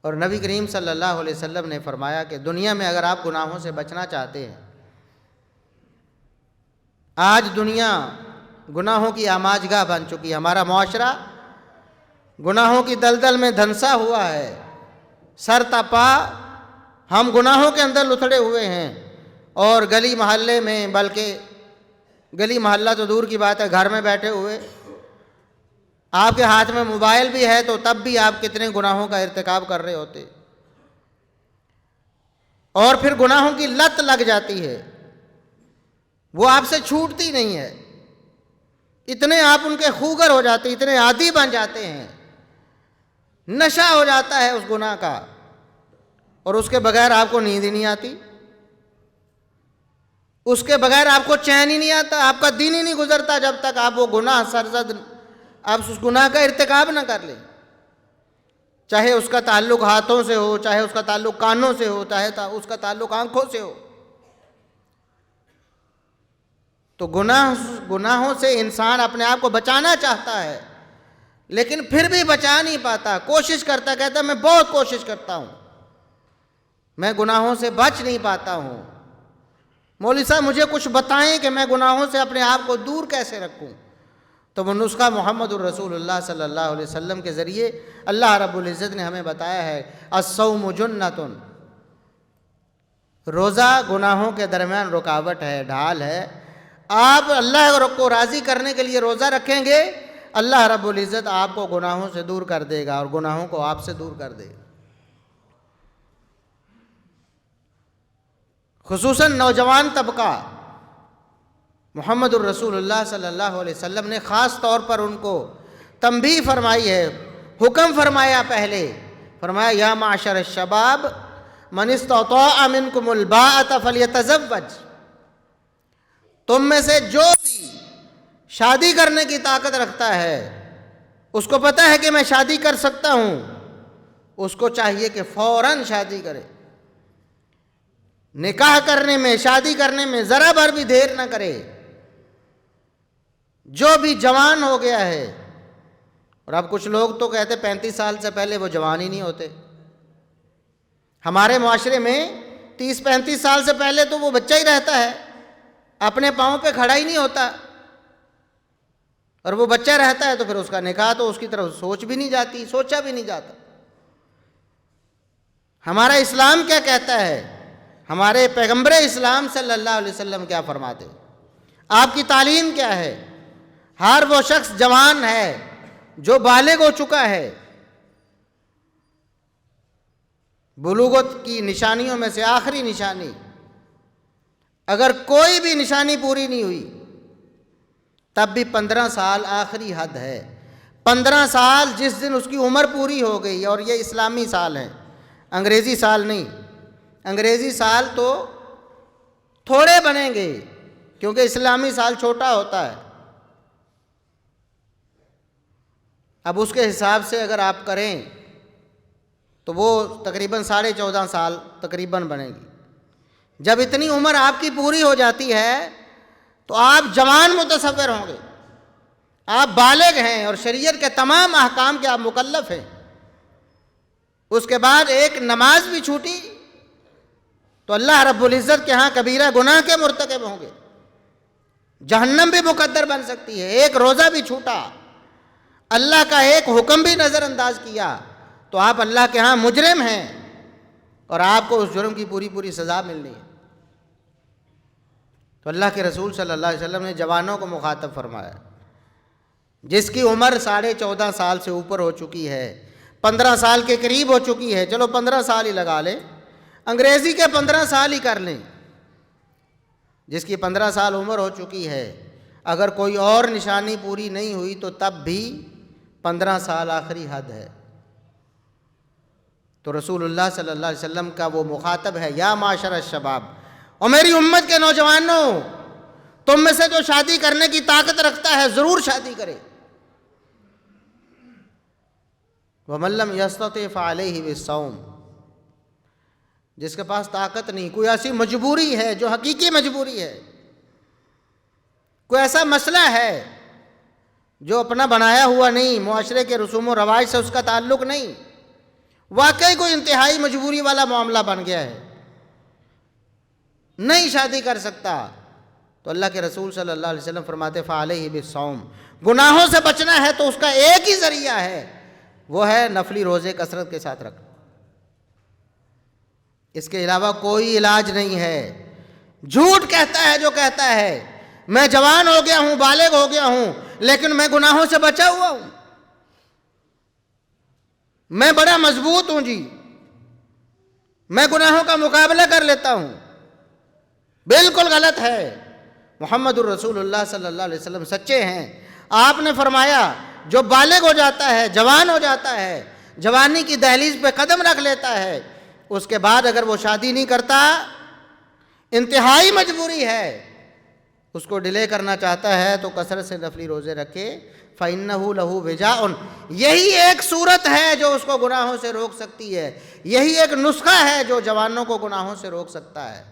اور نبی کریم صلی اللہ علیہ وسلم نے فرمایا کہ دنیا میں اگر آپ گناہوں سے بچنا چاہتے ہیں، آج دنیا گناہوں کی آماج گاہ بن چکی ہے، ہمارا معاشرہ گناہوں کی دلدل میں دھنسا ہوا ہے، سر تا پا ہم گناہوں کے اندر لتھڑے ہوئے ہیں، اور گلی محلے میں، بلکہ گلی محلہ تو دور کی بات ہے، گھر میں بیٹھے ہوئے آپ کے ہاتھ میں موبائل بھی ہے تو تب بھی آپ کتنے گناہوں کا ارتکاب کر رہے ہوتے، اور پھر گناہوں کی لت لگ جاتی ہے، وہ آپ سے چھوٹتی نہیں ہے، اتنے آپ ان کے خوگر ہو جاتے، اتنے عادی بن جاتے ہیں، نشہ ہو جاتا ہے اس گناہ کا، اور اس کے بغیر آپ کو نیند ہی نہیں آتی، اس کے بغیر آپ کو چین ہی نہیں آتا، آپ کا دن ہی نہیں گزرتا جب تک آپ وہ گناہ سرزد، آپ اس گناہ کا ارتکاب نہ کر لیں، چاہے اس کا تعلق ہاتھوں سے ہو، چاہے اس کا تعلق کانوں سے ہو، چاہے اس کا تعلق آنکھوں سے ہو۔ تو گناہوں سے انسان اپنے آپ کو بچانا چاہتا ہے، لیکن پھر بھی بچا نہیں پاتا، کوشش کرتا، کہتا میں بہت کوشش کرتا ہوں، میں گناہوں سے بچ نہیں پاتا ہوں، مولوی صاحب مجھے کچھ بتائیں کہ میں گناہوں سے اپنے آپ کو دور کیسے رکھوں۔ تو وہ نسخہ محمد الرسول اللہ صلی اللہ علیہ وسلم کے ذریعے اللہ رب العزت نے ہمیں بتایا ہے، الصوم جنۃ، روزہ گناہوں کے درمیان رکاوٹ ہے، ڈھال ہے، آپ اللہ کو راضی کرنے کے لیے روزہ رکھیں گے، اللہ رب العزت آپ کو گناہوں سے دور کر دے گا اور گناہوں کو آپ سے دور کر دے گا۔ خصوصاً نوجوان طبقہ، محمد الرسول اللہ صلی اللہ علیہ وسلم نے خاص طور پر ان کو تنبیہ فرمائی ہے، حکم فرمایا، پہلے فرمایا یا معشر الشباب من استطاع منکم الباءۃ فلیتزوج، تم میں سے جو بھی شادی کرنے کی طاقت رکھتا ہے، اس کو پتہ ہے کہ میں شادی کر سکتا ہوں، اس کو چاہیے کہ فوراً شادی کرے، نکاح کرنے میں، شادی کرنے میں ذرا بھر بھی دیر نہ کرے۔ جو بھی جوان ہو گیا ہے، اور اب کچھ لوگ تو کہتے 35 سال سے پہلے وہ جوان ہی نہیں ہوتے، ہمارے معاشرے میں 30-35 سال سے پہلے تو وہ بچہ ہی رہتا ہے، اپنے پاؤں پہ کھڑا ہی نہیں ہوتا، اور وہ بچہ رہتا ہے تو پھر اس کا نکاح تو اس کی طرف سوچ بھی نہیں جاتی، سوچا بھی نہیں جاتا۔ ہمارا اسلام کیا کہتا ہے، ہمارے پیغمبر اسلام صلی اللہ علیہ وسلم کیا فرماتے، آپ کی تعلیم کیا ہے؟ ہر وہ شخص جوان ہے جو بالغ ہو چکا ہے، بلوغت کی نشانیوں میں سے آخری نشانی، اگر کوئی بھی نشانی پوری نہیں ہوئی تب بھی 15 سال آخری حد ہے، 15 سال جس دن اس کی عمر پوری ہو گئی، اور یہ اسلامی سال ہیں، انگریزی سال نہیں، انگریزی سال تو تھوڑے بنیں گے کیونکہ اسلامی سال چھوٹا ہوتا ہے، اب اس کے حساب سے اگر آپ کریں تو وہ تقریباً 14.5 سال تقریباً بنے گی۔ جب اتنی عمر آپ کی پوری ہو جاتی ہے تو آپ جوان متصور ہوں گے، آپ بالغ ہیں اور شریعت کے تمام احکام کے آپ مکلف ہیں۔ اس کے بعد ایک نماز بھی چھوٹی تو اللہ رب العزت کے ہاں کبیرہ گناہ کے مرتکب ہوں گے، جہنم بھی مقدر بن سکتی ہے۔ ایک روزہ بھی چھوٹا، اللہ کا ایک حکم بھی نظر انداز کیا تو آپ اللہ کے ہاں مجرم ہیں، اور آپ کو اس جرم کی پوری سزا ملنی ہے۔ تو اللہ کے رسول صلی اللہ علیہ وسلم نے جوانوں کو مخاطب فرمایا، جس کی عمر 14.5 سال سے اوپر ہو چکی ہے، 15 سال کے قریب ہو چکی ہے، چلو 15 سال ہی لگا لیں، انگریزی کے 15 سال ہی کر لیں، جس کی 15 سال عمر ہو چکی ہے، اگر کوئی اور نشانی پوری نہیں ہوئی تو تب بھی 15 سال آخری حد ہے۔ تو رسول اللہ صلی اللہ علیہ وسلم کا وہ مخاطب ہے، یا معاشر الشباب، اور میری امت کے نوجوانوں، تم میں سے جو شادی کرنے کی طاقت رکھتا ہے ضرور شادی کرے، وَمَن لَّمْ يَسْتَطِعْ فَعَلَيْهِ بِالصَّوْمِ، جس کے پاس طاقت نہیں، کوئی ایسی مجبوری ہے جو حقیقی مجبوری ہے، کوئی ایسا مسئلہ ہے جو اپنا بنایا ہوا نہیں، معاشرے کے رسوم و رواج سے اس کا تعلق نہیں، واقعی کوئی انتہائی مجبوری والا معاملہ بن گیا ہے، نہیں شادی کر سکتا، تو اللہ کے رسول صلی اللہ علیہ وسلم فرماتے فعلیہ بالصوم، گناہوں سے بچنا ہے تو اس کا ایک ہی ذریعہ ہے، وہ ہے نفلی روزے کثرت کے ساتھ رکھنا، اس کے علاوہ کوئی علاج نہیں ہے۔ جھوٹ کہتا ہے جو کہتا ہے میں جوان ہو گیا ہوں، بالغ ہو گیا ہوں، لیکن میں گناہوں سے بچا ہوا ہوں، میں بڑا مضبوط ہوں جی، میں گناہوں کا مقابلہ کر لیتا ہوں، بالکل غلط ہے۔ محمد الرسول اللہ صلی اللہ علیہ وسلم سچے ہیں۔ آپ نے فرمایا جو بالغ ہو جاتا ہے، جوان ہو جاتا ہے، جوانی کی دہلیز پہ قدم رکھ لیتا ہے، اس کے بعد اگر وہ شادی نہیں کرتا، انتہائی مجبوری ہے، اس کو ڈیلے کرنا چاہتا ہے تو کثرت سے نفلی روزے رکھے، فَإِنَّهُ لَهُ وِجَاءٌ، یہی ایک صورت ہے جو اس کو گناہوں سے روک سکتی ہے، یہی ایک نسخہ ہے جو جوانوں کو گناہوں سے روک سکتا ہے۔